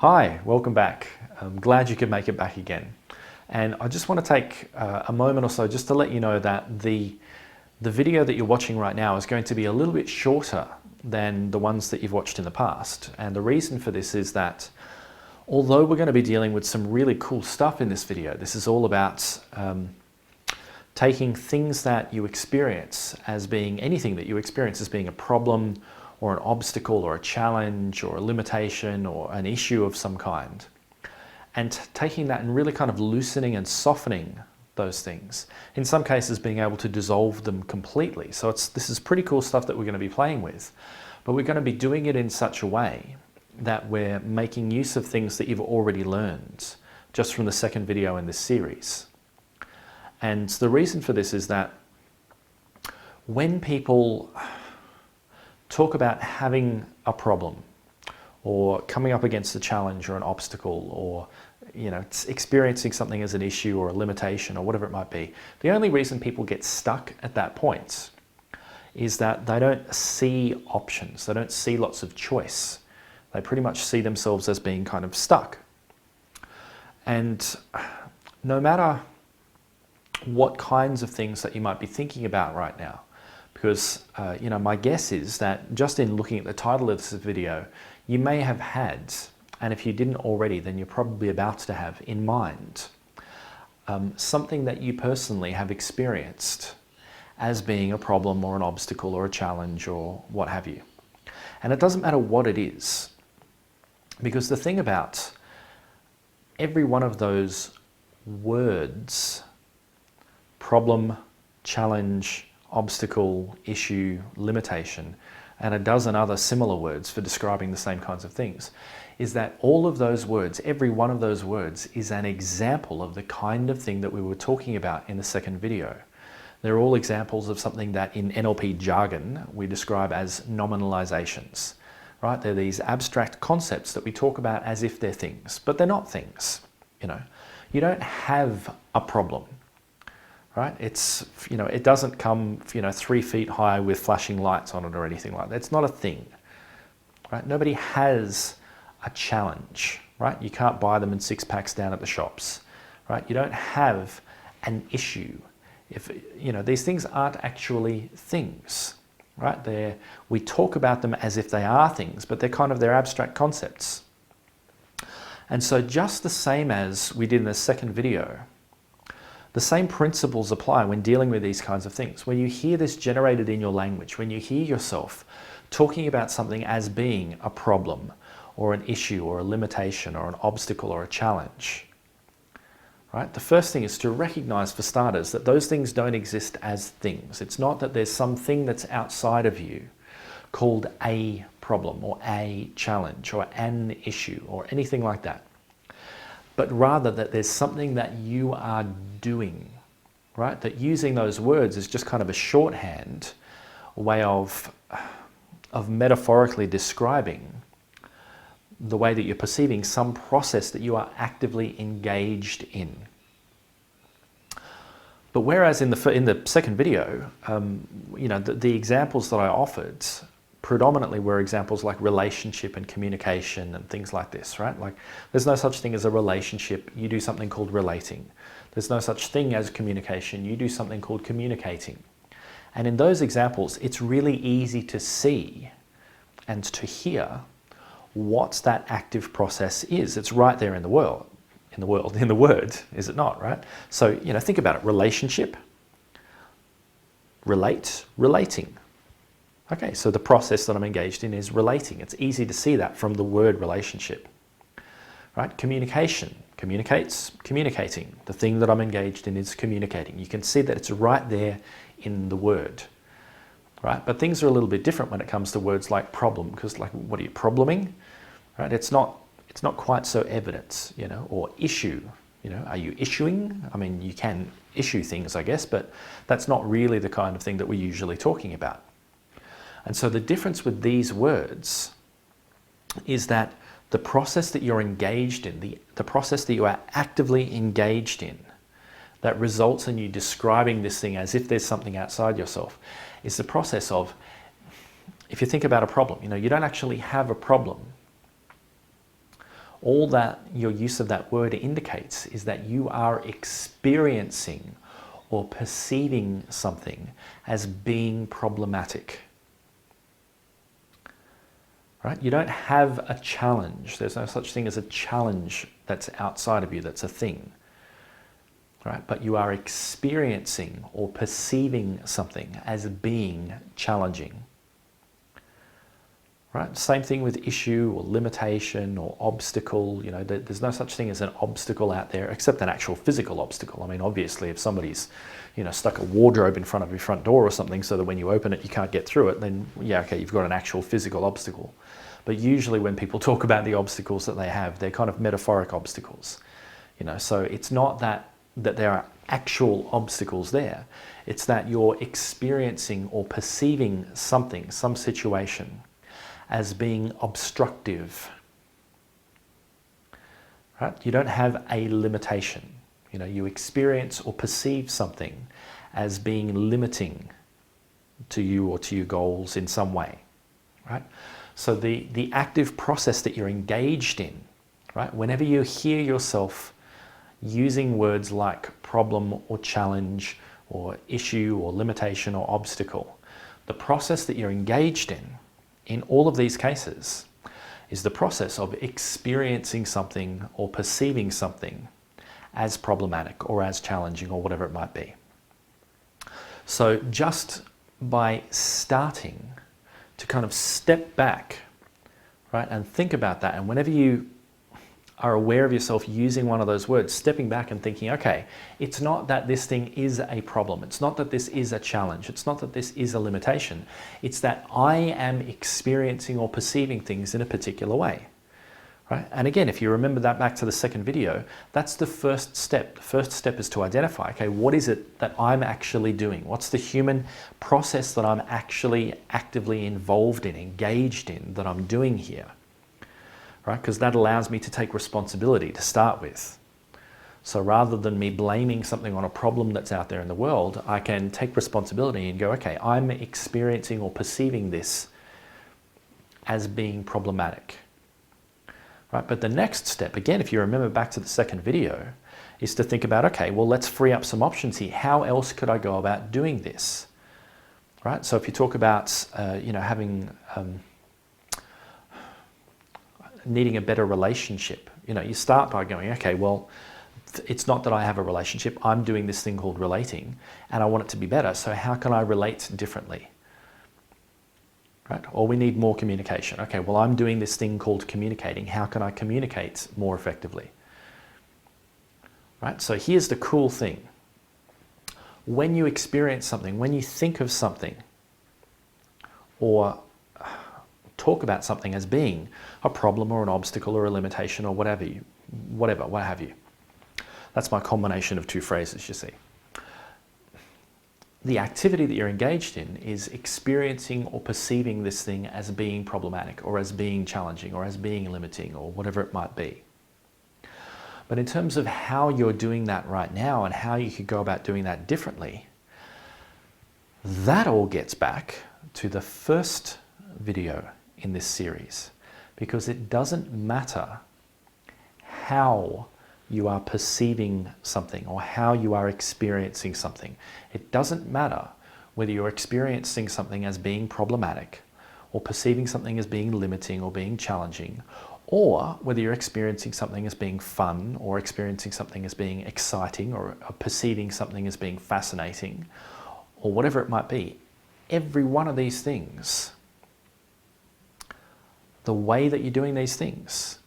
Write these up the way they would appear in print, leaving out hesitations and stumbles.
Hi, welcome back. I'm glad you could make it back again. And I just want to take a moment or so just to let you know that the video that you're watching right now is going to be a little bit shorter than the ones that you've watched in the past. And the reason for this is that although we're going to be dealing with some really cool stuff in this video, this is all about taking things that you experience as being anything that you experience as being a problem or an obstacle or a challenge or a limitation or an issue of some kind, and taking that and really kind of loosening and softening those things. In some cases being able to dissolve them completely. So this is pretty cool stuff that we're going to be playing with, but we're going to be doing it in such a way that we're making use of things that you've already learned just from the second video in this series. And the reason for this is that when people talk about having a problem or coming up against a challenge or an obstacle, or experiencing something as an issue or a limitation or whatever it might be, the only reason people get stuck at that point is that they don't see options, they don't see lots of choice. They pretty much see themselves as being kind of stuck. And no matter what kinds of things that you might be thinking about right now, because my guess is that just in looking at the title of this video, you may have had, and if you didn't already, then you're probably about to have in mind, something that you personally have experienced as being a problem or an obstacle or a challenge or what have you. And it doesn't matter what it is, because the thing about every one of those words, problem, challenge, obstacle, issue, limitation, and a dozen other similar words for describing the same kinds of things, is that all of those words, every one of those words, is an example of the kind of thing that we were talking about in the second video. They're all examples of something that in NLP jargon we describe as nominalizations, right? They're these abstract concepts that we talk about as if they're things, but they're not things. You don't have a problem. Right? It doesn't come, 3 feet high with flashing lights on it or anything like that. It's not a thing, right? Nobody has a challenge, right? You can't buy them in 6-packs down at the shops, right? You don't have an issue. These things aren't actually things, right? We talk about them as if they are things, but they're abstract concepts. And so just the same as we did in the second video, the same principles apply when dealing with these kinds of things. When you hear this generated in your language, when you hear yourself talking about something as being a problem or an issue or a limitation or an obstacle or a challenge, right? The first thing is to recognize, for starters, that those things don't exist as things. It's not that there's something that's outside of you called a problem or a challenge or an issue or anything like that, but rather that there's something that you are doing, right? That using those words is just kind of a shorthand way of metaphorically describing the way that you're perceiving some process that you are actively engaged in. But whereas in the second video, the examples that I offered predominantly were examples like relationship and communication and things like this, right? Like there's no such thing as a relationship. You do something called relating. There's no such thing as communication. You do something called communicating. And in those examples, it's really easy to see and to hear what that active process is. It's right there in the word, is it not, right? So, think about it. Relationship, relate, relating. Okay, so the process that I'm engaged in is relating. It's easy to see that from the word relationship, right? Communication, communicates, communicating. The thing that I'm engaged in is communicating. You can see that it's right there in the word, right? But things are a little bit different when it comes to words like problem, because like, what are you probleming, right? It's not quite so evident, or issue, are you issuing? I mean, you can issue things, I guess, but that's not really the kind of thing that we're usually talking about. And so the difference with these words is that the process that you're engaged in, the process that you are actively engaged in, that results in you describing this thing as if there's something outside yourself, is the process of, if you think about a problem, you don't actually have a problem. All that your use of that word indicates is that you are experiencing or perceiving something as being problematic. Right? You don't have a challenge. There's no such thing as a challenge that's outside of you, that's a thing. Right? But you are experiencing or perceiving something as being challenging. Right? Same thing with issue or limitation or obstacle. You know, there's no such thing as an obstacle out there except an actual physical obstacle. I mean, obviously, if somebody's, you know, stuck a wardrobe in front of your front door or something so that when you open it, you can't get through it, then yeah, okay, you've got an actual physical obstacle. But usually when people talk about the obstacles that they have, they're kind of metaphoric obstacles. You know, so it's not that there are actual obstacles there. It's that you're experiencing or perceiving something, some situation, as being obstructive. Right? You don't have a limitation. You know, you experience or perceive something as being limiting to you or to your goals in some way. Right? So the active process that you're engaged in, right? Whenever you hear yourself using words like problem or challenge or issue or limitation or obstacle, the process that you're engaged in all of these cases, is the process of experiencing something or perceiving something as problematic or as challenging or whatever it might be. So just by starting to kind of step back, right, and think about that, and whenever you are aware of yourself using one of those words, stepping back and thinking, okay, it's not that this thing is a problem. It's not that this is a challenge. It's not that this is a limitation. It's that I am experiencing or perceiving things in a particular way, right? And again, if you remember that back to the second video, that's the first step. The first step is to identify, okay, what is it that I'm actually doing? What's the human process that I'm actually actively involved in, engaged in, that I'm doing here? Right? Because that allows me to take responsibility to start with. So rather than me blaming something on a problem that's out there in the world, I can take responsibility and go, okay, I'm experiencing or perceiving this as being problematic. Right? But the next step, again, if you remember back to the second video, is to think about, okay, well, let's free up some options here. How else could I go about doing this? Right? So if you talk about, you know, having needing a better relationship, you know, you start by going, okay, well, it's not that I have a relationship, I'm doing this thing called relating, and I want it to be better, so how can I relate differently? Right? Or we need more communication. Okay, well, I'm doing this thing called communicating, how can I communicate more effectively? Right? So here's the cool thing. When you experience something, when you think of something, or talk about something as being a problem or an obstacle or a limitation or what have you. That's my combination of two phrases, you see. The activity that you're engaged in is experiencing or perceiving this thing as being problematic or as being challenging or as being limiting or whatever it might be. But in terms of how you're doing that right now and how you could go about doing that differently, that all gets back to the first video in this series, because it doesn't matter how you are perceiving something or how you are experiencing something. It doesn't matter whether you're experiencing something as being problematic or perceiving something as being limiting or being challenging, or whether you're experiencing something as being fun or experiencing something as being exciting or perceiving something as being fascinating or whatever it might be. Every one of these things, the way that you're doing these things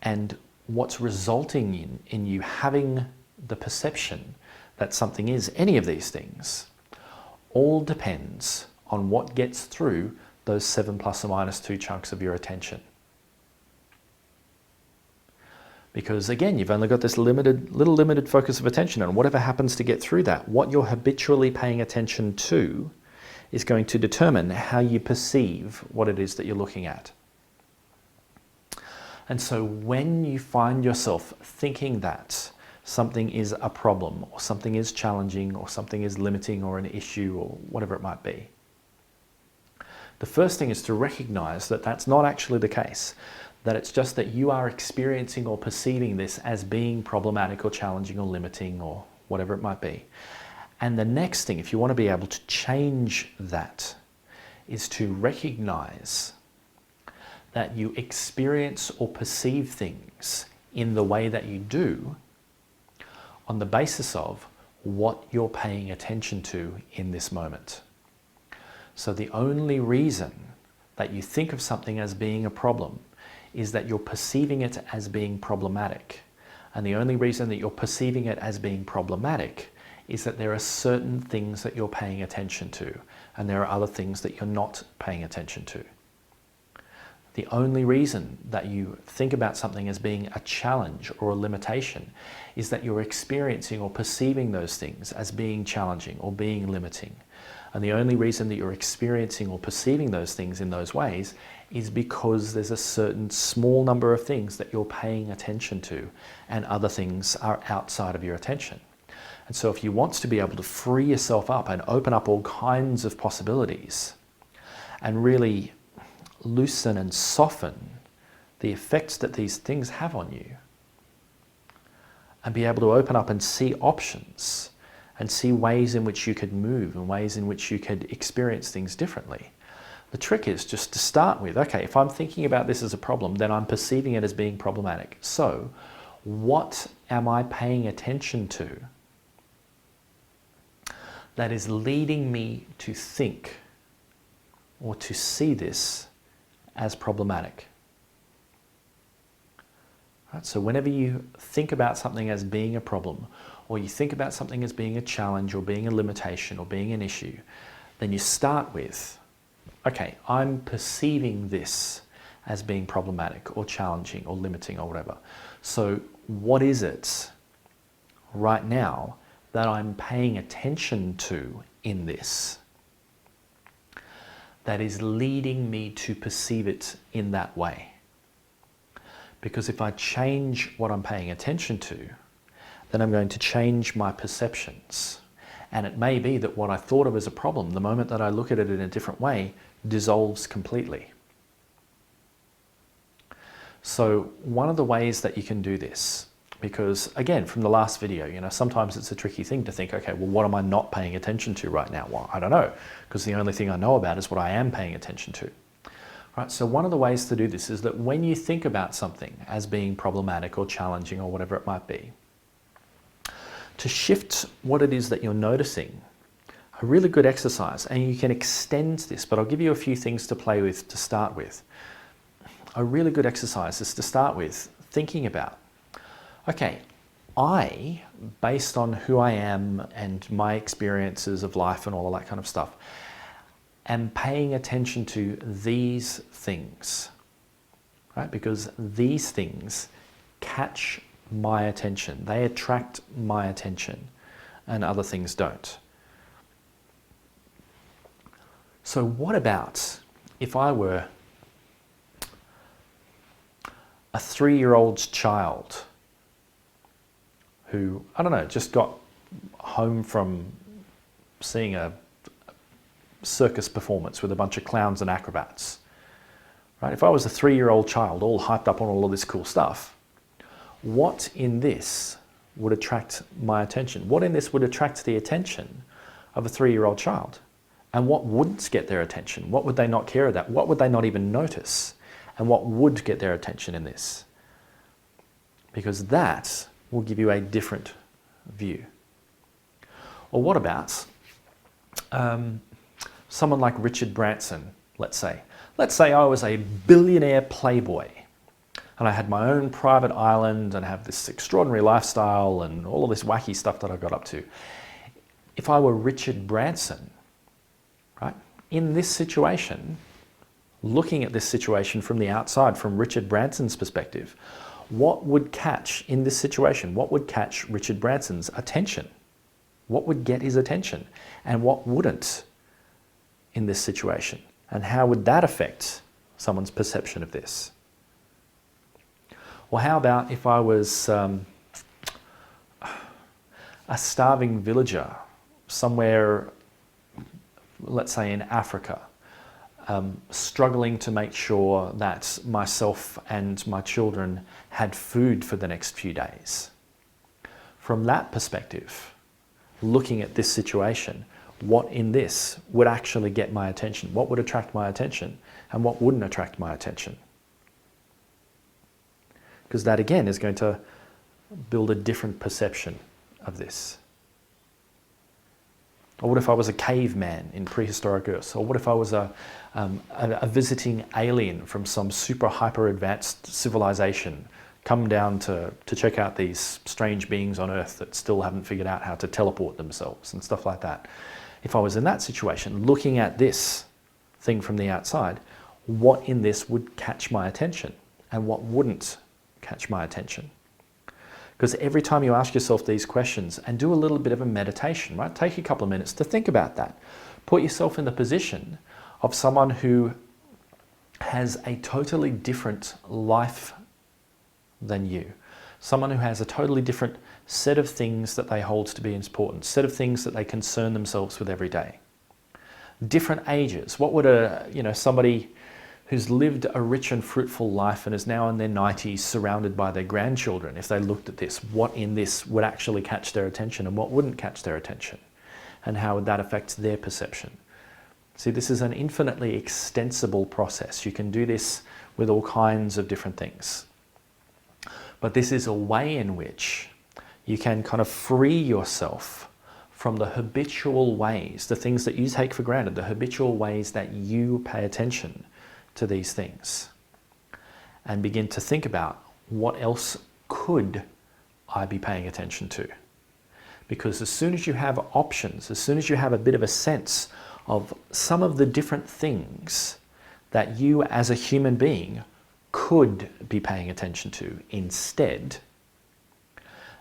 and what's resulting in you having the perception that something is any of these things, all depends on what gets through those 7 ± 2 chunks of your attention. Because again, you've only got this limited focus of attention, and whatever happens to get through that, what you're habitually paying attention to is going to determine how you perceive what it is that you're looking at. And so when you find yourself thinking that something is a problem or something is challenging or something is limiting or an issue or whatever it might be, the first thing is to recognize that that's not actually the case. that it's just that you are experiencing or perceiving this as being problematic or challenging or limiting or whatever it might be. And the next thing, if you want to be able to change that, is to recognize that you experience or perceive things in the way that you do on the basis of what you're paying attention to in this moment. So the only reason that you think of something as being a problem is that you're perceiving it as being problematic. And the only reason that you're perceiving it as being problematic is that there are certain things that you're paying attention to, and there are other things that you're not paying attention to. The only reason that you think about something as being a challenge or a limitation is that you're experiencing or perceiving those things as being challenging or being limiting. And the only reason that you're experiencing or perceiving those things in those ways is because there's a certain small number of things that you're paying attention to, and other things are outside of your attention. And so if you want to be able to free yourself up and open up all kinds of possibilities and really loosen and soften the effects that these things have on you, and be able to open up and see options and see ways in which you could move and ways in which you could experience things differently. The trick is just to start with, okay, if I'm thinking about this as a problem, then I'm perceiving it as being problematic. So what am I paying attention to that is leading me to think or to see this as problematic? Right? So whenever you think about something as being a problem, or you think about something as being a challenge or being a limitation or being an issue, then you start with, okay, I'm perceiving this as being problematic or challenging or limiting or whatever. So what is it right now that I'm paying attention to in this that is leading me to perceive it in that way? Because if I change what I'm paying attention to, then I'm going to change my perceptions. And it may be that what I thought of as a problem, the moment that I look at it in a different way, dissolves completely. So one of the ways that you can do this, because again, from the last video, sometimes it's a tricky thing to think, okay, well, what am I not paying attention to right now? Well, I don't know, because the only thing I know about is what I am paying attention to. Right, so one of the ways to do this is that when you think about something as being problematic or challenging or whatever it might be, to shift what it is that you're noticing, a really good exercise, and you can extend this, but I'll give you a few things to play with to start with. A really good exercise is to start with thinking about, okay, I, based on who I am and my experiences of life and all of that kind of stuff, am paying attention to these things, right? Because these things catch my attention. They attract my attention, and other things don't. So what about if I were a 3-year-old child who, I don't know, just got home from seeing a circus performance with a bunch of clowns and acrobats, right? If I was a 3-year-old child all hyped up on all of this cool stuff, what in this would attract my attention? What in this would attract the attention of a 3-year-old child? And what wouldn't get their attention? What would they not care about? What would they not even notice? And what would get their attention in this? Because that will give you a different view. Or what about someone like Richard Branson, let's say. Let's say I was a billionaire playboy and I had my own private island and I have this extraordinary lifestyle and all of this wacky stuff that I got up to. If I were Richard Branson, right, in this situation, looking at this situation from the outside, from Richard Branson's perspective, what would catch in this situation? What would catch Richard Branson's attention? What would get his attention? And what wouldn't in this situation? And how would that affect someone's perception of this? Or how about if I was a starving villager somewhere, let's say in Africa, struggling to make sure that myself and my children had food for the next few days. From that perspective, looking at this situation, what in this would actually get my attention? What would attract my attention? And what wouldn't attract my attention? Because that again is going to build a different perception of this. Or what if I was a caveman in prehistoric Earth? Or what if I was a visiting alien from some super hyper advanced civilization come down to check out these strange beings on Earth that still haven't figured out how to teleport themselves and stuff like that? If I was in that situation, looking at this thing from the outside, what in this would catch my attention and what wouldn't catch my attention? Because every time you ask yourself these questions and do a little bit of a meditation, right? Take a couple of minutes to think about that. Put yourself in the position of someone who has a totally different life than you. Someone who has a totally different set of things that they hold to be important, set of things that they concern themselves with every day. Different ages. What would somebody who's lived a rich and fruitful life and is now in their 90s surrounded by their grandchildren, if they looked at this, what in this would actually catch their attention and what wouldn't catch their attention? And how would that affect their perception? See, this is an infinitely extensible process. You can do this with all kinds of different things. But this is a way in which you can kind of free yourself from the habitual ways, the things that you take for granted, the habitual ways that you pay attention to these things, and begin to think about what else could I be paying attention to? Because as soon as you have options, as soon as you have a bit of a sense of some of the different things that you as a human being could be paying attention to instead,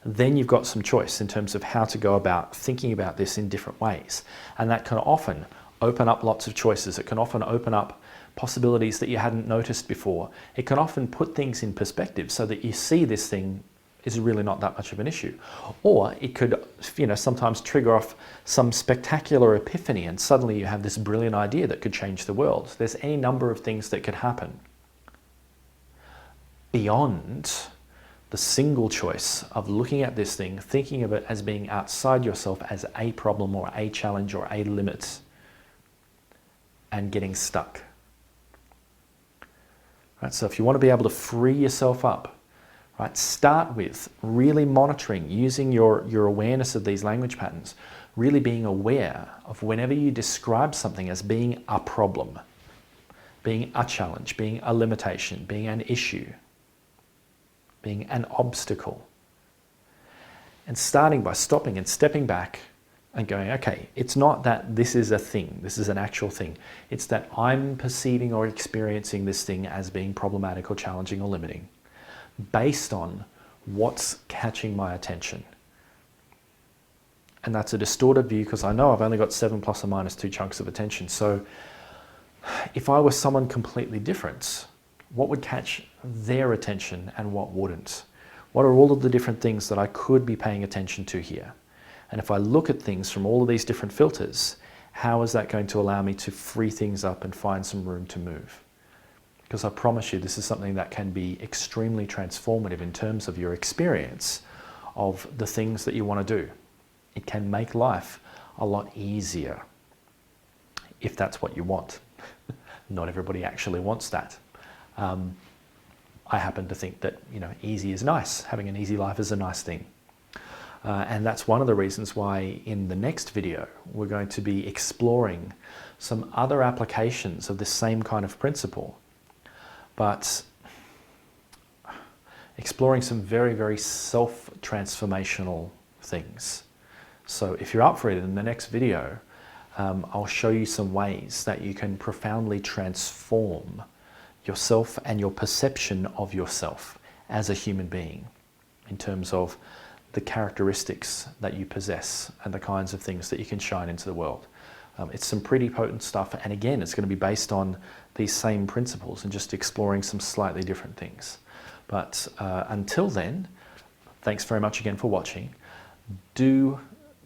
then you've got some choice in terms of how to go about thinking about this in different ways. And that can often open up lots of choices. It can often open up possibilities that you hadn't noticed before. It can often put things in perspective so that you see this thing is really not that much of an issue. Or it could, sometimes trigger off some spectacular epiphany and suddenly you have this brilliant idea that could change the world. There's any number of things that could happen beyond the single choice of looking at this thing, thinking of it as being outside yourself as a problem or a challenge or a limit, and getting stuck. Right, so if you want to be able to free yourself up, right, start with really monitoring, using your awareness of these language patterns, really being aware of whenever you describe something as being a problem, being a challenge, being a limitation, being an issue, being an obstacle. And starting by stopping and stepping back and going, okay, it's not that this is a thing, this is an actual thing. It's that I'm perceiving or experiencing this thing as being problematic or challenging or limiting based on what's catching my attention. And that's a distorted view because I know I've only got 7 plus or minus 2 chunks of attention. So if I was someone completely different, what would catch their attention and what wouldn't? What are all of the different things that I could be paying attention to here? And if I look at things from all of these different filters, how is that going to allow me to free things up and find some room to move? Because I promise you, this is something that can be extremely transformative in terms of your experience of the things that you want to do. It can make life a lot easier if that's what you want. Not everybody actually wants that. I happen to think that, easy is nice. Having an easy life is a nice thing. And that's one of the reasons why in the next video, we're going to be exploring some other applications of this same kind of principle, but exploring some very, very self-transformational things. So if you're up for it, in the next video, I'll show you some ways that you can profoundly transform yourself and your perception of yourself as a human being in terms of the characteristics that you possess and the kinds of things that you can shine into the world. It's some pretty potent stuff, and again, it's going to be based on these same principles and just exploring some slightly different things. But until then, thanks very much again for watching. Do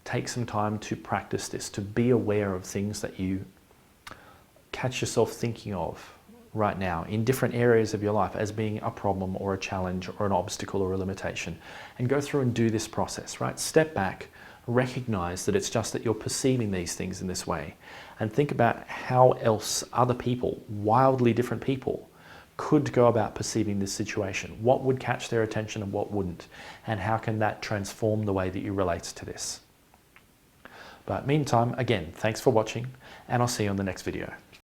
take some time to practice this, to be aware of things that you catch yourself thinking of right now in different areas of your life as being a problem or a challenge or an obstacle or a limitation, and go through and do this process, right? Step back, recognize that it's just that you're perceiving these things in this way, and think about how else other people, wildly different people, could go about perceiving this situation. What would catch their attention and what wouldn't? And how can that transform the way that you relate to this? But meantime, again, thanks for watching, and I'll see you on the next video.